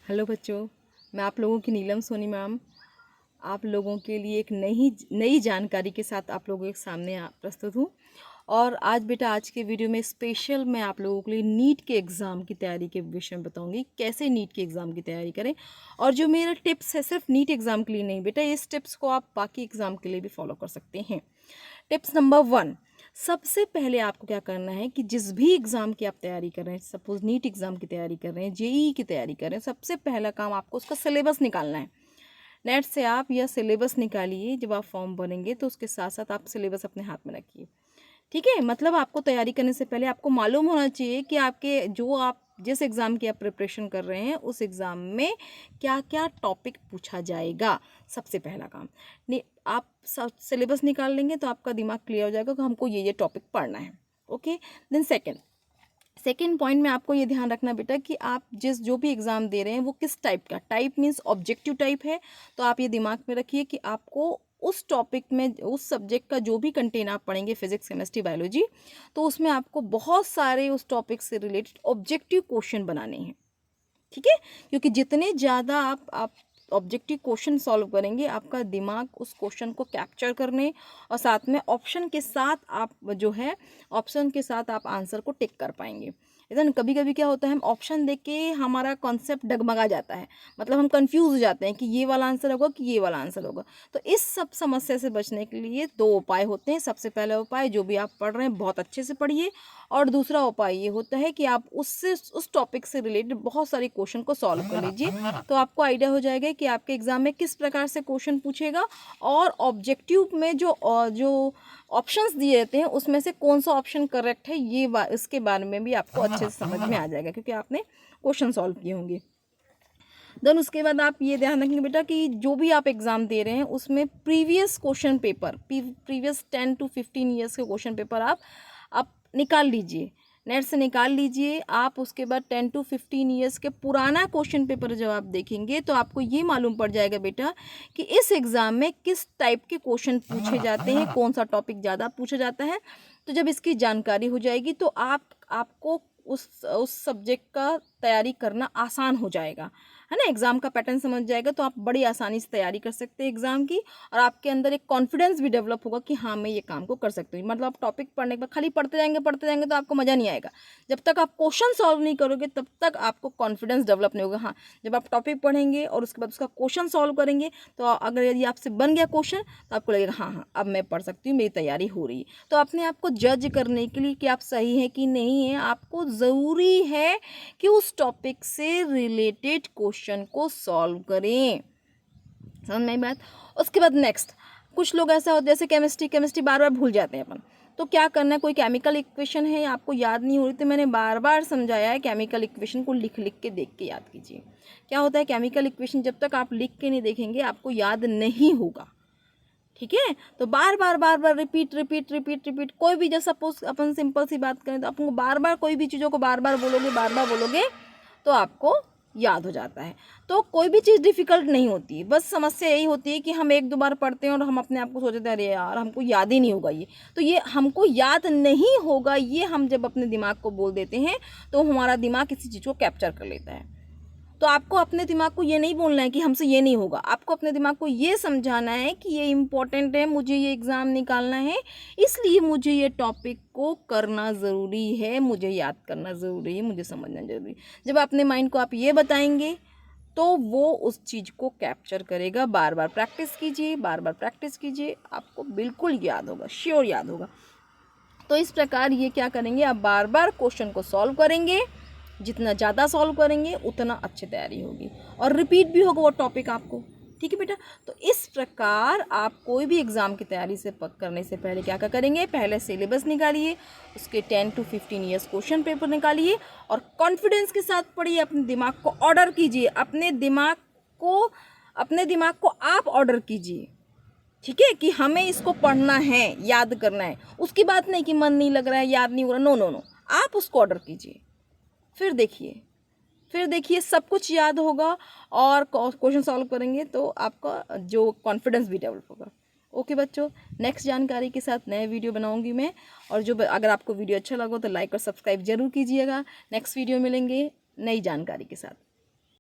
Hello बच्चों, मैं आप लोगों की नीलम सोनी मैम आप लोगों के लिए एक नई जानकारी के साथ आप लोगों के सामने प्रस्तुत हूँ। और आज बेटा आज के वीडियो में स्पेशल मैं आप लोगों के लिए नीट के एग्ज़ाम की तैयारी के विषय में बताऊंगी कैसे नीट के एग्ज़ाम की तैयारी करें। और जो मेरा टिप्स है सिर्फ नीट एग्ज़ाम के लिए नहीं बेटा, इस टिप्स को आप बाकी एग्ज़ाम के लिए भी फॉलो कर सकते हैं। टिप्स नंबर 1, सबसे पहले आपको क्या करना है कि जिस भी एग्ज़ाम की आप तैयारी कर रहे हैं, सपोज नीट एग्ज़ाम की तैयारी कर रहे हैं, जेईई की तैयारी कर रहे हैं, सबसे पहला काम आपको उसका सिलेबस निकालना है। नेट से आप यह सिलेबस निकालिए। जब आप फॉर्म भरेंगे तो उसके साथ साथ आप सिलेबस अपने हाथ में रखिए। ठीक है, मतलब आपको तैयारी करने से पहले आपको मालूम होना चाहिए कि आपके जो आप जिस एग्ज़ाम की आप प्रिपरेशन कर रहे हैं उस एग्ज़ाम में क्या क्या टॉपिक पूछा जाएगा। सबसे पहला काम आप सिलेबस निकाल लेंगे तो आपका दिमाग क्लियर हो जाएगा कि हमको ये टॉपिक पढ़ना है। ओके, देन सेकेंड पॉइंट में आपको ये ध्यान रखना बेटा कि आप जो भी एग्ज़ाम दे रहे हैं वो किस टाइप का, टाइप मीन्स ऑब्जेक्टिव टाइप है। तो आप ये दिमाग में रखिए कि आपको उस टॉपिक में उस सब्जेक्ट का जो भी कंटेंट आप पढ़ेंगे, फिजिक्स केमिस्ट्री बायोलॉजी, तो उसमें आपको बहुत सारे उस टॉपिक से रिलेटेड ऑब्जेक्टिव क्वेश्चन बनाने हैं। ठीक है, क्योंकि जितने ज़्यादा आप ऑब्जेक्टिव क्वेश्चन सॉल्व करेंगे आपका दिमाग उस क्वेश्चन को कैप्चर करने और साथ में ऑप्शन के साथ आप ऑप्शन के साथ आप आंसर को टिक कर पाएंगे। इधर कभी कभी क्या होता है, हम ऑप्शन देख के हमारा कॉन्सेप्ट डगमगा जाता है, मतलब हम कंफ्यूज हो जाते हैं कि ये वाला आंसर होगा कि ये वाला आंसर होगा। तो इस सब समस्या से बचने के लिए 2 उपाय होते हैं। सबसे पहला उपाय, जो भी आप पढ़ रहे हैं बहुत अच्छे से पढ़िए, और दूसरा उपाय ये होता है कि आप उस टॉपिक से रिलेटेड बहुत सारे क्वेश्चन को सॉल्व कर लीजिए। तो आपको आइडिया हो जाएगा कि आपके एग्जाम में किस प्रकार से क्वेश्चन पूछेगा, और ऑब्जेक्टिव में जो ऑप्शंस दिए रहते हैं उसमें से कौन सा ऑप्शन करेक्ट है इसके बारे में भी आपको अच्छे से समझ में आ जाएगा, क्योंकि आपने क्वेश्चन सॉल्व किए होंगे। देन उसके बाद आप ये ध्यान रखेंगे बेटा कि जो भी आप एग्ज़ाम दे रहे हैं उसमें previous question paper, previous 10 to 15 years के क्वेश्चन पेपर आप निकाल लीजिए, नेट से निकाल लीजिए। आप उसके बाद 10 to 15 ईयर्स के पुराना क्वेश्चन पेपर जब आप देखेंगे तो आपको ये मालूम पड़ जाएगा बेटा कि इस एग्ज़ाम में किस टाइप के क्वेश्चन पूछे जाते हैं, कौन सा टॉपिक ज़्यादा पूछा जाता है। तो जब इसकी जानकारी हो जाएगी तो आपको उस सब्जेक्ट का तैयारी करना आसान हो जाएगा, है ना। एग्ज़ाम का पैटर्न समझ जाएगा तो आप बड़ी आसानी से तैयारी कर सकते हैं एग्ज़ाम की, और आपके अंदर एक कॉन्फिडेंस भी डेवलप होगा कि हाँ मैं ये काम को कर सकती हूँ। मतलब आप टॉपिक पढ़ने के बाद खाली पढ़ते जाएंगे तो आपको मज़ा नहीं आएगा। जब तक आप क्वेश्चन सॉल्व नहीं करोगे तब तक आपको कॉन्फिडेंस डेवलप नहीं होगा। हाँ, जब आप टॉपिक पढ़ेंगे और उसके बाद उसका क्वेश्चन सॉल्व करेंगे तो अगर यदि आपसे बन गया क्वेश्चन तो आपको लगेगा हाँ अब मैं पढ़ सकती हूँ, मेरी तैयारी हो रही है। तो अपने आप को जज करने के लिए कि आप सही हैं कि नहीं है, आपको ज़रूरी है कि उस टॉपिक से रिलेटेड क्वेश्चन को सॉल्व करें। समझ में आई बात। उसके बाद नेक्स्ट, कुछ लोग ऐसा होता है जैसे केमिस्ट्री बार बार भूल जाते हैं अपन, तो क्या करना है, कोई केमिकल इक्वेशन है आपको याद नहीं हो रही, तो मैंने बार बार समझाया है केमिकल इक्वेशन को लिख के देख के याद कीजिए। क्या होता है, केमिकल इक्वेशन जब तक आप लिख के नहीं देखेंगे आपको याद नहीं होगा। ठीक है, तो बार बार रिपीट कोई भी, जब सपोज अपन सिंपल सी बात करें तो आपको बार बार कोई भी चीज़ों को बार बार बोलोगे तो आपको याद हो जाता है। तो कोई भी चीज़ डिफ़िकल्ट नहीं होती, बस समस्या यही होती है कि हम 1-2 बार पढ़ते हैं और हम अपने आप को सोचते हैं अरे यार हमको याद ही नहीं होगा ये। तो ये हमको याद नहीं होगा, ये हम जब अपने दिमाग को बोल देते हैं तो हमारा दिमाग किसी चीज़ को कैप्चर कर लेता है। तो आपको अपने दिमाग को ये नहीं बोलना है कि हमसे ये नहीं होगा, आपको अपने दिमाग को ये समझाना है कि ये इम्पोर्टेंट है, मुझे ये एग्ज़ाम निकालना है, इसलिए मुझे ये टॉपिक को करना ज़रूरी है, मुझे याद करना ज़रूरी है, मुझे समझना ज़रूरी है। जब अपने माइंड को आप ये बताएंगे तो वो उस चीज़ को कैप्चर करेगा। बार बार प्रैक्टिस कीजिए, आपको बिल्कुल याद होगा, श्योर याद होगा। तो इस प्रकार ये क्या करेंगे, आप बार बार क्वेश्चन को सॉल्व करेंगे, जितना ज़्यादा सॉल्व करेंगे उतना अच्छी तैयारी होगी और रिपीट भी होगा वो टॉपिक आपको। ठीक है बेटा, तो इस प्रकार आप कोई भी एग्ज़ाम की तैयारी करने से पहले क्या करेंगे, पहले सिलेबस निकालिए, उसके 10 to 15 ईयर्स क्वेश्चन पेपर निकालिए और कॉन्फिडेंस के साथ पढ़िए। अपने दिमाग को ऑर्डर कीजिए, अपने दिमाग को आप ऑर्डर कीजिए। ठीक है, कि हमें इसको पढ़ना है, याद करना है। उसकी बात नहीं कि मन नहीं लग रहा है, याद नहीं हो रहा, नो, आप उसको ऑर्डर कीजिए। फिर देखिए सब कुछ याद होगा और क्वेश्चन सॉल्व करेंगे तो आपका जो कॉन्फिडेंस भी डेवलप होगा। ओके बच्चों, नेक्स्ट जानकारी के साथ नए वीडियो बनाऊंगी मैं, और अगर आपको वीडियो अच्छा लगा तो लाइक और सब्सक्राइब जरूर कीजिएगा। नेक्स्ट वीडियो मिलेंगे नई जानकारी के साथ।